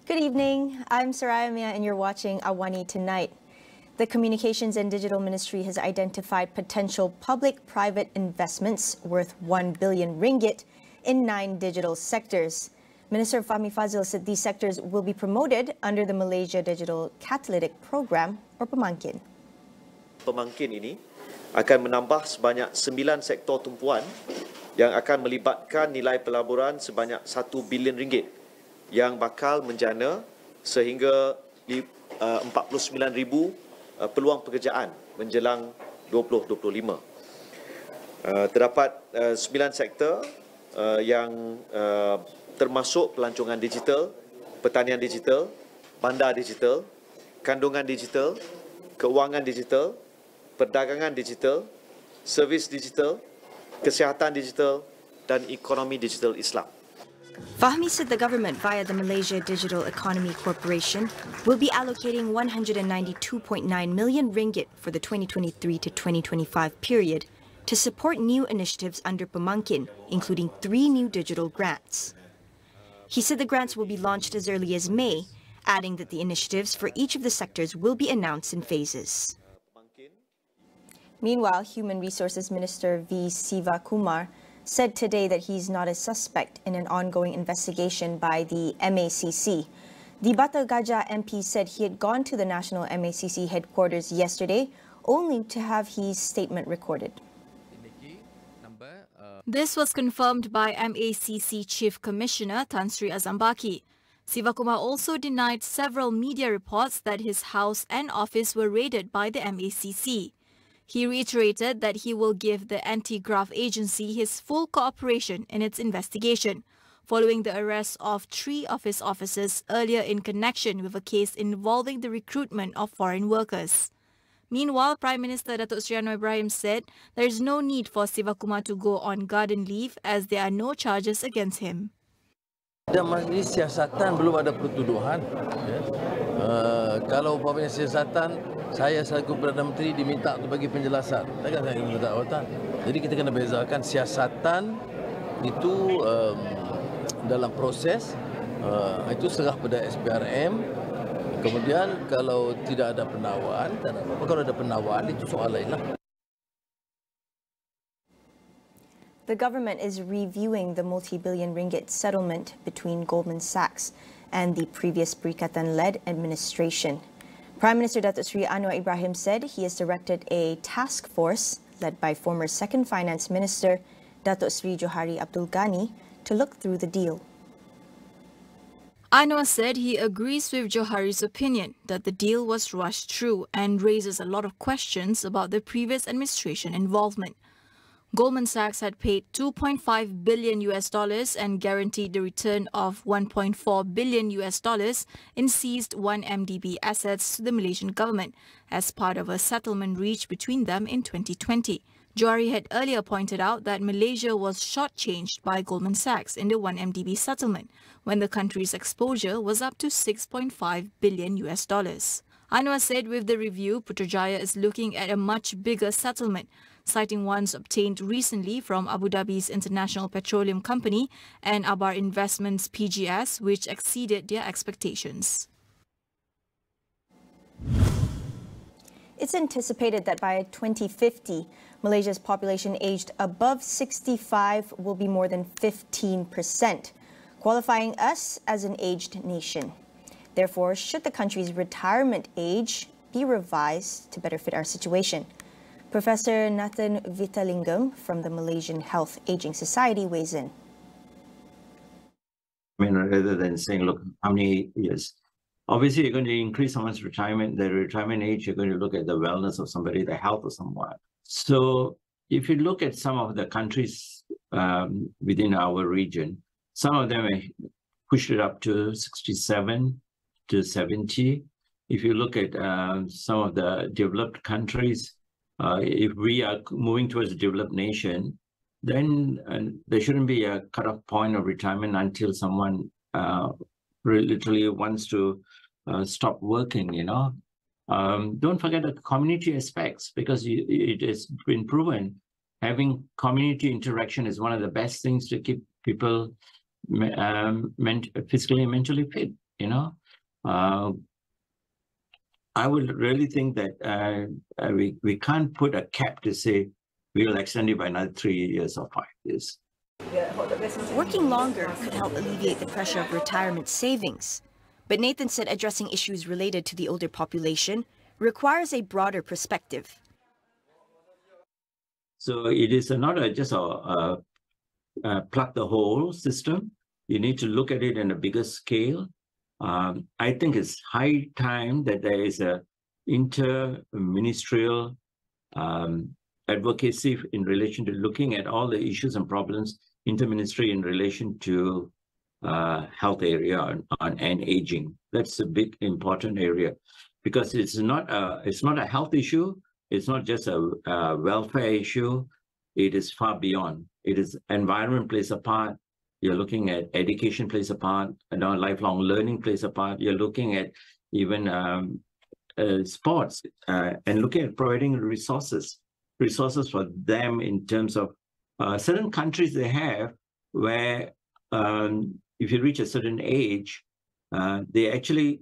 Good evening. I'm Saraya Mia and you're watching AWANI Tonight. The Communications and Digital Ministry has identified potential public-private investments worth 1 billion ringgit in 9 digital sectors. Minister Fahmi Fazil said these sectors will be promoted under the Malaysia Digital Catalytic Program or Pemangkin. Pemangkin ini akan menambah sebanyak 9 sektor tumpuan yang akan melibatkan nilai pelaburan sebanyak 1 bilion ringgit yang bakal menjana sehingga 49,000 peluang pekerjaan menjelang 2025. Terdapat 9 sektor yang termasuk pelancongan digital, pertanian digital, bandar digital, kandungan digital, keuangan digital, perdagangan digital, servis digital, kesihatan digital dan ekonomi digital Islam. Fahmi said the government, via the Malaysia Digital Economy Corporation, will be allocating 192.9 million ringgit for the 2023 to 2025 period to support new initiatives under Pemangkin, including 3 new digital grants. He said the grants will be launched as early as May, adding that the initiatives for each of the sectors will be announced in phases. Meanwhile, Human Resources Minister V. Siva Kumar said today that he's not a suspect in an ongoing investigation by the MACC. The Bata Gajah MP said he had gone to the National MACC headquarters yesterday only to have his statement recorded. This was confirmed by MACC Chief Commissioner Tan Sri Azambaki. Sivakumar also denied several media reports that his house and office were raided by the MACC. He reiterated that he will give the anti-graft agency his full cooperation in its investigation, following the arrest of 3 of his officers earlier in connection with a case involving the recruitment of foreign workers. Meanwhile, Prime Minister Datuk Seri Anwar Ibrahim said there is no need for Sivakumar to go on garden leave as there are no charges against him. Dalam majlis siasatan belum ada pertuduhan. Kalau umpamanya siasatan, saya selaku Perdana Menteri diminta untuk bagi penjelasan. Takkan saya minta jawatan. Jadi kita kena bezakan siasatan itu dalam proses itu serah pada SPRM. Kemudian kalau tidak ada penawaan, tak ada apa-apa. Kalau ada penawaan itu soal lain lah. The government is reviewing the multi-billion ringgit settlement between Goldman Sachs and the previous Perikatan-led administration. Prime Minister Datuk Seri Anwar Ibrahim said he has directed a task force led by former Second Finance Minister Datuk Seri Johari Abdul Ghani to look through the deal. Anwar said he agrees with Johari's opinion that the deal was rushed through and raises a lot of questions about the previous administration involvement. Goldman Sachs had paid $2.5 billion and guaranteed the return of $1.4 billion in seized 1MDB assets to the Malaysian government as part of a settlement reached between them in 2020. Johari had earlier pointed out that Malaysia was shortchanged by Goldman Sachs in the 1MDB settlement when the country's exposure was up to $6.5 billion. Anwar said with the review, Putrajaya is looking at a much bigger settlement, citing ones obtained recently from Abu Dhabi's International Petroleum Company and Abar Investments PGS, which exceeded their expectations. It's anticipated that by 2050, Malaysia's population aged above 65 will be more than 15%, qualifying us as an aged nation. Therefore, should the country's retirement age be revised to better fit our situation? Professor Nathan Vitalingam from the Malaysian Health Aging Society weighs in. I mean, rather than saying, look, how many years? Obviously, you're going to increase someone's retirement, the retirement age, you're going to look at the wellness of somebody, the health of someone. So if you look at some of the countries within our region, some of them pushed it up to 67 to 70. If you look at some of the developed countries, if we are moving towards a developed nation, then there shouldn't be a cutoff point of retirement until someone literally wants to stop working, you know. Don't forget the community aspects, because it has been proven having community interaction is one of the best things to keep people physically and mentally fit, you know. I would really think that we can't put a cap to say we'll extend it by another 3 years or 5 years. Working longer could help alleviate the pressure of retirement savings. But Nathan said addressing issues related to the older population requires a broader perspective. So it is not just a plug the hole system. You need to look at it in a bigger scale. I think it's high time that there is a inter-ministerial advocacy in relation to looking at all the issues and problems inter-ministry in relation to health area and aging. That's a big important area because it's not a health issue. It's not just a welfare issue. It is far beyond. It is environment plays a part. You're looking at education plays a part. Lifelong learning plays a part. You're looking at even sports and looking at providing resources for them in terms of certain countries they have where if you reach a certain age, the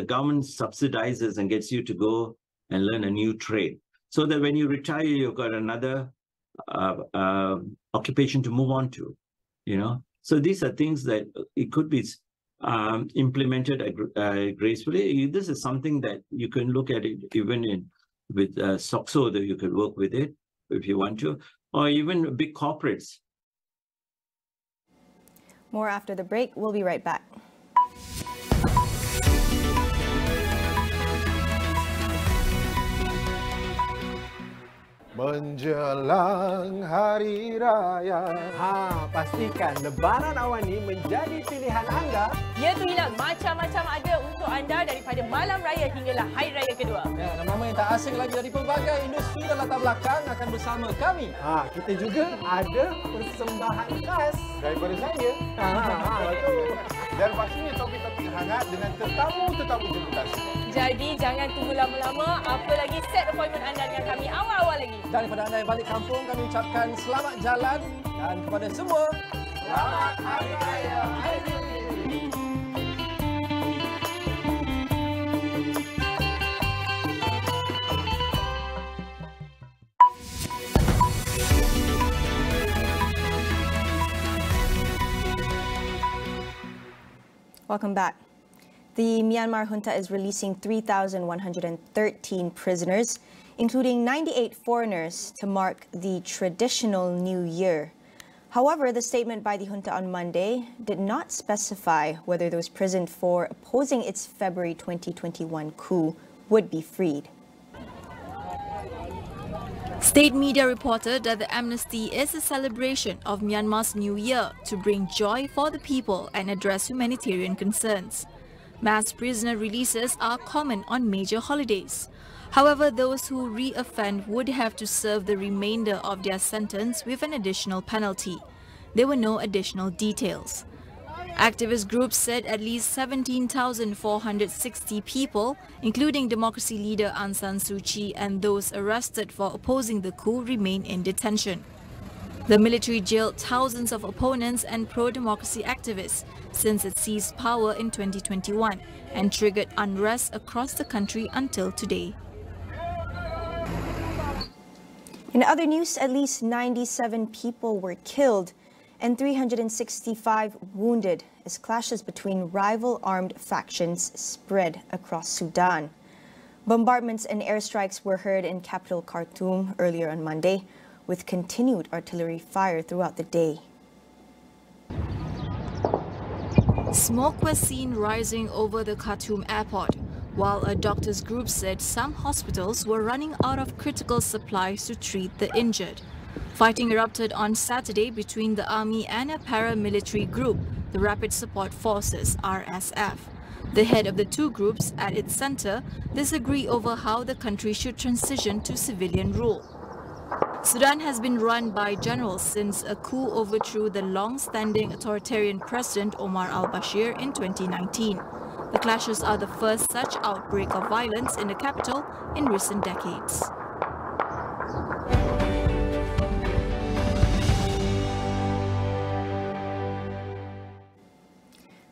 government subsidizes and gets you to go and learn a new trade so that when you retire, you've got another occupation to move on to, So these are things that it could be implemented gracefully. This is something that you can look at it even with SOXO, that you could work with it if you want to, or even big corporates. More after the break. We'll be right back. Menjelang Hari Raya. Pastikan Lebaran Awani menjadi pilihan anda. Ya terhilang macam-macam ada untuk anda daripada malam raya hinggalah hari raya kedua. Ya, nama yang tak asing lagi dari pelbagai industri dan latar belakang akan bersama kami. Kita juga ada persembahan khas daripada saya. Dan pastinya topik-topik hangat dengan tetamu-tetamu jemputan. Jadi jangan tunggu lama-lama, apa lagi set appointment anda dengan kami awal-awal lagi. Dan kepada anda yang balik kampung, kami ucapkan selamat jalan dan kepada semua, selamat Hari Raya Aidilfitri. Welcome back. The Myanmar junta is releasing 3,113 prisoners, including 98 foreigners, to mark the traditional New Year. However, the statement by the junta on Monday did not specify whether those prisoned for opposing its February 2021 coup would be freed. State media reported that the amnesty is a celebration of Myanmar's New Year to bring joy for the people and address humanitarian concerns. Mass prisoner releases are common on major holidays. However, those who re-offend would have to serve the remainder of their sentence with an additional penalty. There were no additional details. Activist groups said at least 17,460 people, including democracy leader Aung San Suu Kyi and those arrested for opposing the coup, remain in detention. The military jailed thousands of opponents and pro-democracy activists since it seized power in 2021 and triggered unrest across the country until today. In other news, at least 97 people were killed and 365 wounded as clashes between rival armed factions spread across Sudan. Bombardments and airstrikes were heard in capital Khartoum earlier on Monday, with continued artillery fire throughout the day. Smoke was seen rising over the Khartoum airport, while a doctors' group said some hospitals were running out of critical supplies to treat the injured. Fighting erupted on Saturday between the army and a paramilitary group, the Rapid Support Forces (RSF). The head of the two groups at its center disagree over how the country should transition to civilian rule. Sudan has been run by generals since a coup overthrew the long-standing authoritarian President Omar al-Bashir in 2019. The clashes are the first such outbreak of violence in the capital in recent decades.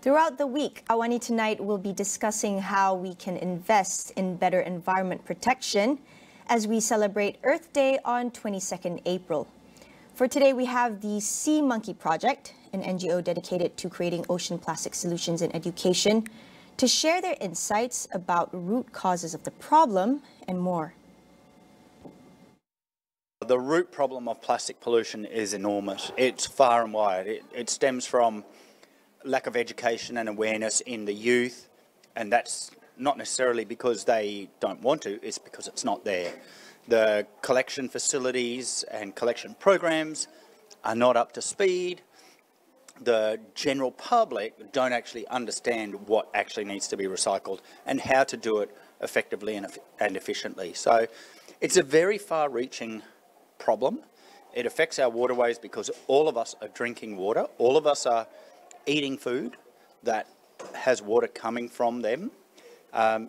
Throughout the week, AWANI Tonight will be discussing how we can invest in better environment protection as we celebrate Earth Day on 22nd April. For today, we have the Sea Monkey Project, an NGO dedicated to creating ocean plastic solutions in education, to share their insights about root causes of the problem and more. The root problem of plastic pollution is enormous. It's far and wide. It stems from lack of education and awareness in the youth, and that's not necessarily because they don't want to, it's because it's not there. The collection facilities and collection programs are not up to speed. The general public don't actually understand what actually needs to be recycled and how to do it effectively and efficiently. So it's a very far-reaching problem. It affects our waterways because all of us are drinking water, all of us are eating food that has water coming from them.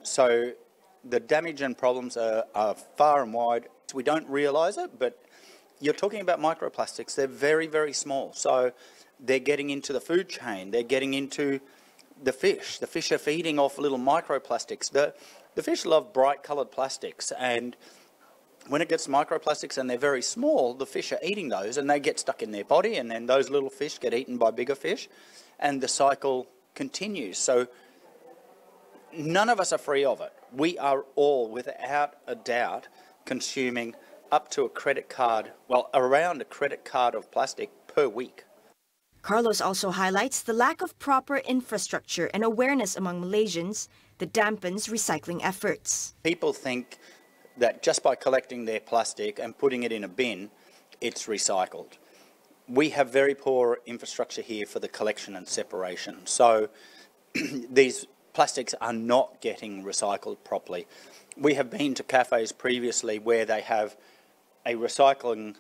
So the damage and problems are far and wide. We don't realise it, but you're talking about microplastics. They're very, very small. So they're getting into the food chain. They're getting into the fish. The fish are feeding off little microplastics. The fish love bright coloured plastics, and when it gets microplastics and they're very small, the fish are eating those and they get stuck in their body, and then those little fish get eaten by bigger fish, and the cycle continues. So none of us are free of it. We are all, without a doubt, consuming up to a credit card, well, around a credit card of plastic per week. Carlos also highlights the lack of proper infrastructure and awareness among Malaysians that dampens recycling efforts. People think that just by collecting their plastic and putting it in a bin, it's recycled. We have very poor infrastructure here for the collection and separation. So these plastics are not getting recycled properly. We have been to cafes previously where they have a recycling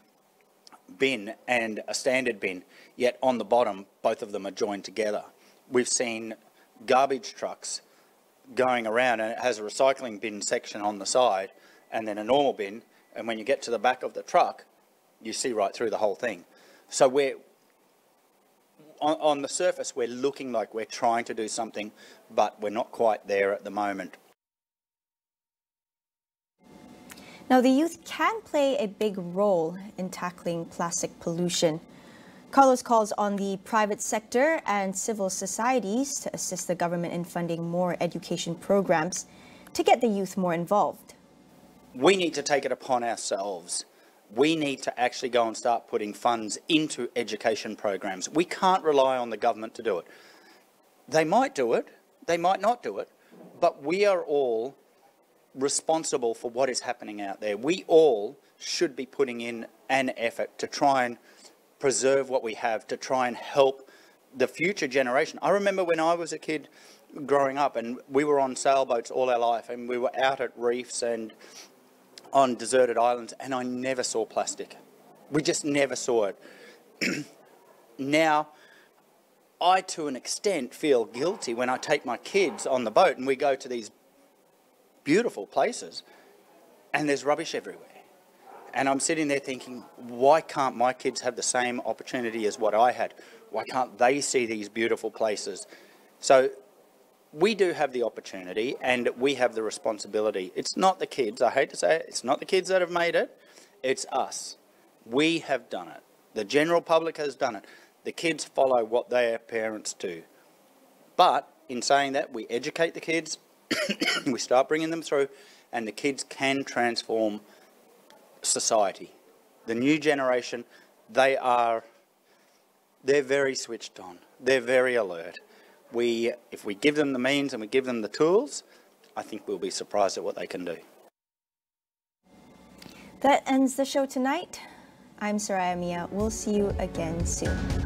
bin and a standard bin, yet on the bottom, both of them are joined together. We've seen garbage trucks going around and it has a recycling bin section on the side and then a normal bin, and when you get to the back of the truck, you see right through the whole thing. So we're, on the surface, we're looking like we're trying to do something, but we're not quite there at the moment. Now, the youth can play a big role in tackling plastic pollution. Carlos calls on the private sector and civil societies to assist the government in funding more education programs to get the youth more involved. We need to take it upon ourselves. We need to actually go and start putting funds into education programs. We can't rely on the government to do it. They might do it, they might not do it, but we are all responsible for what is happening out there. We all should be putting in an effort to try and preserve what we have, to try and help the future generation. I remember when I was a kid growing up and we were on sailboats all our life and we were out at reefs and on deserted islands, and I never saw plastic. We just never saw it. Now, I, to an extent, feel guilty when I take my kids on the boat and we go to these beautiful places and there's rubbish everywhere. And I'm sitting there thinking, why can't my kids have the same opportunity as what I had? Why can't they see these beautiful places? So we do have the opportunity and we have the responsibility. It's not the kids, I hate to say it, it's not the kids that have made it, it's us. We have done it. The general public has done it. The kids follow what their parents do. But in saying that, we educate the kids, we start bringing them through, and the kids can transform society. The new generation, they're very switched on. They're very alert. If we give them the means and we give them the tools, I think we'll be surprised at what they can do. That ends the show tonight. I'm Soraya Mia. We'll see you again soon.